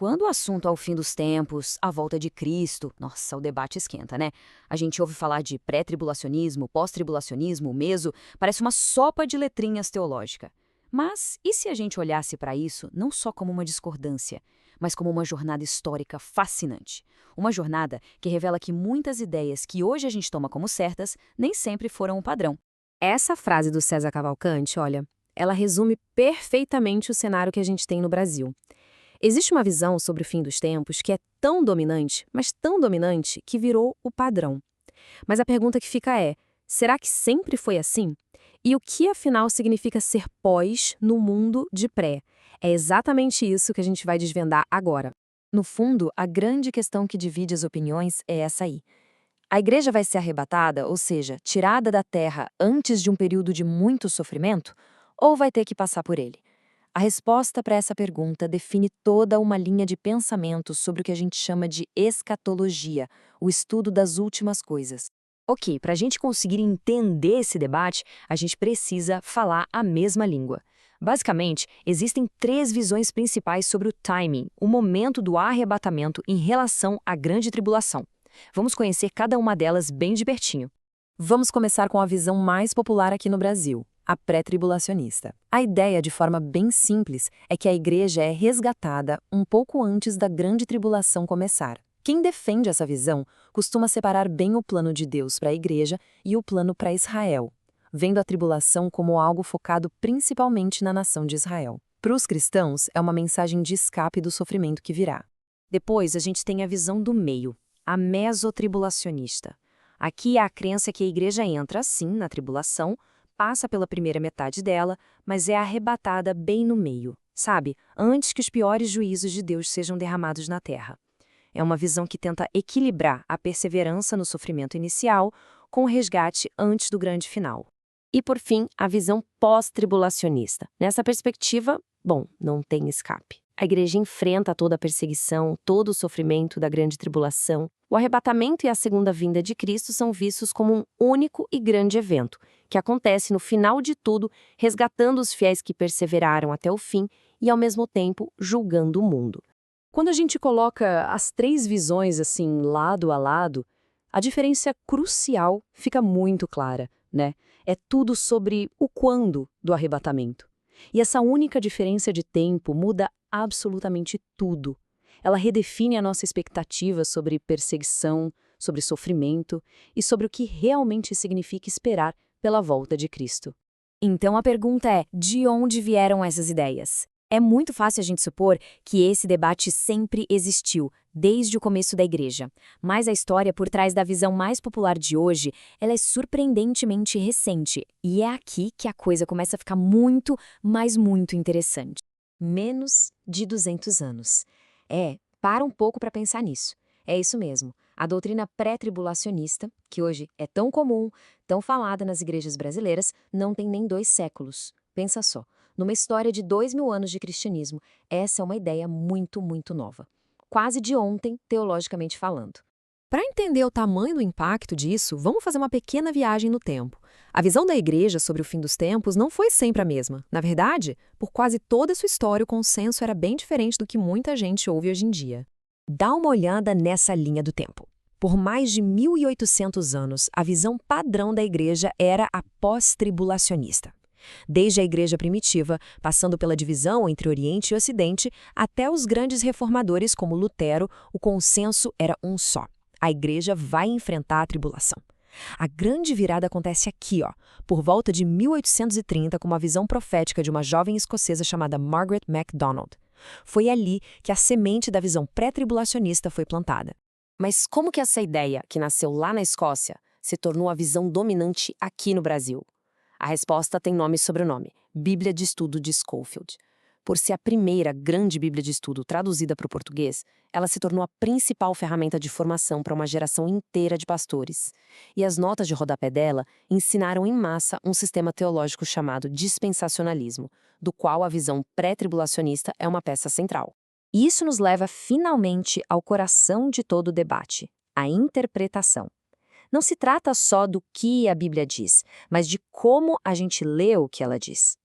Quando o assunto é o fim dos tempos, a volta de Cristo, nossa, o debate esquenta, né? A gente ouve falar de pré-tribulacionismo, pós-tribulacionismo, meso, parece uma sopa de letrinhas teológica. Mas e se a gente olhasse para isso não só como uma discordância, mas como uma jornada histórica fascinante? Uma jornada que revela que muitas ideias que hoje a gente toma como certas nem sempre foram o padrão. Essa frase do César Cavalcante, olha, ela resume perfeitamente o cenário que a gente tem no Brasil. Existe uma visão sobre o fim dos tempos que é tão dominante, mas tão dominante, que virou o padrão. Mas a pergunta que fica é: será que sempre foi assim? E o que afinal significa ser pós no mundo de pré? É exatamente isso que a gente vai desvendar agora. No fundo, a grande questão que divide as opiniões é essa aí. A igreja vai ser arrebatada, ou seja, tirada da terra antes de um período de muito sofrimento, ou vai ter que passar por ele? A resposta para essa pergunta define toda uma linha de pensamento sobre o que a gente chama de escatologia, o estudo das últimas coisas. Ok, para a gente conseguir entender esse debate, a gente precisa falar a mesma língua. Basicamente, existem três visões principais sobre o timing, o momento do arrebatamento em relação à grande tribulação. Vamos conhecer cada uma delas bem de pertinho. Vamos começar com a visão mais popular aqui no Brasil, a pré-tribulacionista. A ideia, de forma bem simples, é que a igreja é resgatada um pouco antes da grande tribulação começar. Quem defende essa visão costuma separar bem o plano de Deus para a igreja e o plano para Israel, vendo a tribulação como algo focado principalmente na nação de Israel. Para os cristãos, é uma mensagem de escape do sofrimento que virá. Depois, a gente tem a visão do meio, a mesotribulacionista. Aqui há a crença que a igreja entra, sim, na tribulação, passa pela primeira metade dela, mas é arrebatada bem no meio, sabe? Antes que os piores juízos de Deus sejam derramados na terra. É uma visão que tenta equilibrar a perseverança no sofrimento inicial com o resgate antes do grande final. E, por fim, a visão pós-tribulacionista. Nessa perspectiva, bom, não tem escape. A igreja enfrenta toda a perseguição, todo o sofrimento da grande tribulação. O arrebatamento e a segunda vinda de Cristo são vistos como um único e grande evento, que acontece no final de tudo, resgatando os fiéis que perseveraram até o fim e, ao mesmo tempo, julgando o mundo. Quando a gente coloca as três visões assim, lado a lado, a diferença crucial fica muito clara, né? É tudo sobre o quando do arrebatamento. E essa única diferença de tempo muda absolutamente tudo. Ela redefine a nossa expectativa sobre perseguição, sobre sofrimento e sobre o que realmente significa esperar pela volta de Cristo. Então a pergunta é: de onde vieram essas ideias? É muito fácil a gente supor que esse debate sempre existiu, desde o começo da igreja. Mas a história por trás da visão mais popular de hoje, ela é surpreendentemente recente. E é aqui que a coisa começa a ficar muito, mas muito interessante. Menos de 200 anos. Para um pouco para pensar nisso. É isso mesmo. A doutrina pré-tribulacionista, que hoje é tão comum, tão falada nas igrejas brasileiras, não tem nem 2 séculos. Pensa só. Numa história de 2000 anos de cristianismo, essa é uma ideia muito, muito nova. Quase de ontem, teologicamente falando. Para entender o tamanho do impacto disso, vamos fazer uma pequena viagem no tempo. A visão da igreja sobre o fim dos tempos não foi sempre a mesma. Na verdade, por quase toda a sua história, o consenso era bem diferente do que muita gente ouve hoje em dia. Dá uma olhada nessa linha do tempo. Por mais de 1800 anos, a visão padrão da igreja era a pós-tribulacionista. Desde a igreja primitiva, passando pela divisão entre Oriente e Ocidente, até os grandes reformadores como Lutero, o consenso era um só: a igreja vai enfrentar a tribulação. A grande virada acontece aqui, por volta de 1830, com uma visão profética de uma jovem escocesa chamada Margaret MacDonald. Foi ali que a semente da visão pré-tribulacionista foi plantada. Mas como que essa ideia, que nasceu lá na Escócia, se tornou a visão dominante aqui no Brasil? A resposta tem nome e sobrenome: Bíblia de Estudo de Scofield. Por ser a primeira grande Bíblia de estudo traduzida para o português, ela se tornou a principal ferramenta de formação para uma geração inteira de pastores. E as notas de rodapé dela ensinaram em massa um sistema teológico chamado dispensacionalismo, do qual a visão pré-tribulacionista é uma peça central. E isso nos leva finalmente ao coração de todo o debate: a interpretação. Não se trata só do que a Bíblia diz, mas de como a gente lê o que ela diz.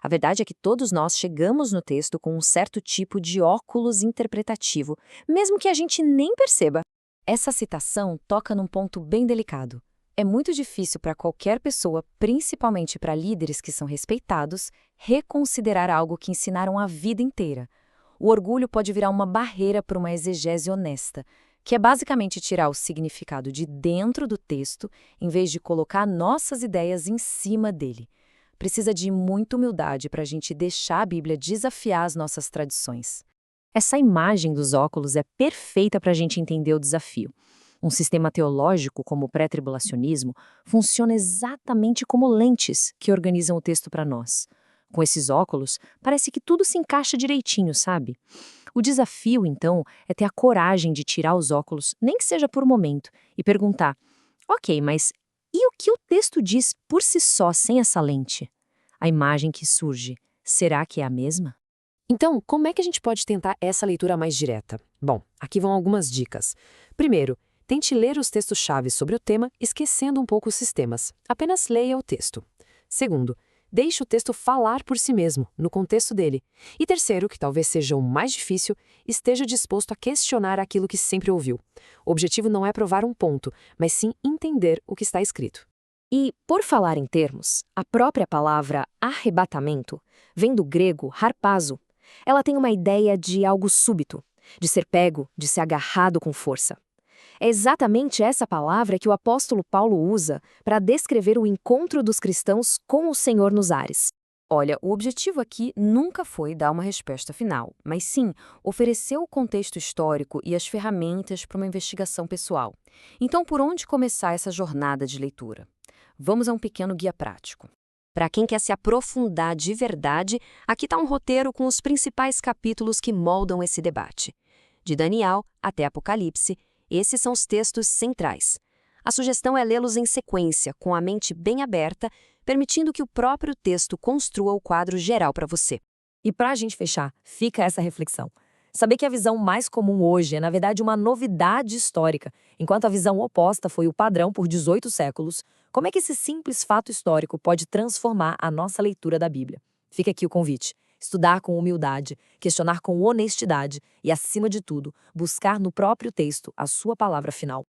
A verdade é que todos nós chegamos no texto com um certo tipo de óculos interpretativo, mesmo que a gente nem perceba. Essa citação toca num ponto bem delicado. É muito difícil para qualquer pessoa, principalmente para líderes que são respeitados, reconsiderar algo que ensinaram a vida inteira. O orgulho pode virar uma barreira para uma exegese honesta, que é basicamente tirar o significado de dentro do texto, em vez de colocar nossas ideias em cima dele. Precisa de muita humildade para a gente deixar a Bíblia desafiar as nossas tradições. Essa imagem dos óculos é perfeita para a gente entender o desafio. Um sistema teológico como o pré-tribulacionismo funciona exatamente como lentes que organizam o texto para nós. Com esses óculos, parece que tudo se encaixa direitinho, sabe? O desafio, então, é ter a coragem de tirar os óculos, nem que seja por um momento, e perguntar: ok, mas e o que o texto diz por si só sem essa lente? A imagem que surge, será que é a mesma? Então, como é que a gente pode tentar essa leitura mais direta? Bom, aqui vão algumas dicas. Primeiro, tente ler os textos-chave sobre o tema, esquecendo um pouco os sistemas. Apenas leia o texto. Segundo, deixe o texto falar por si mesmo, no contexto dele. E terceiro, que talvez seja o mais difícil, esteja disposto a questionar aquilo que sempre ouviu. O objetivo não é provar um ponto, mas sim entender o que está escrito. E, por falar em termos, a própria palavra arrebatamento vem do grego harpazo. Ela tem uma ideia de algo súbito, de ser pego, de ser agarrado com força. É exatamente essa palavra que o apóstolo Paulo usa para descrever o encontro dos cristãos com o Senhor nos ares. Olha, o objetivo aqui nunca foi dar uma resposta final, mas sim oferecer o contexto histórico e as ferramentas para uma investigação pessoal. Então, por onde começar essa jornada de leitura? Vamos a um pequeno guia prático. Para quem quer se aprofundar de verdade, aqui está um roteiro com os principais capítulos que moldam esse debate. De Daniel até Apocalipse, esses são os textos centrais. A sugestão é lê-los em sequência, com a mente bem aberta, permitindo que o próprio texto construa o quadro geral para você. E para a gente fechar, fica essa reflexão. Saber que a visão mais comum hoje é, na verdade, uma novidade histórica, enquanto a visão oposta foi o padrão por 18 séculos, como é que esse simples fato histórico pode transformar a nossa leitura da Bíblia? Fica aqui o convite. Estudar com humildade, questionar com honestidade e, acima de tudo, buscar no próprio texto a sua palavra final.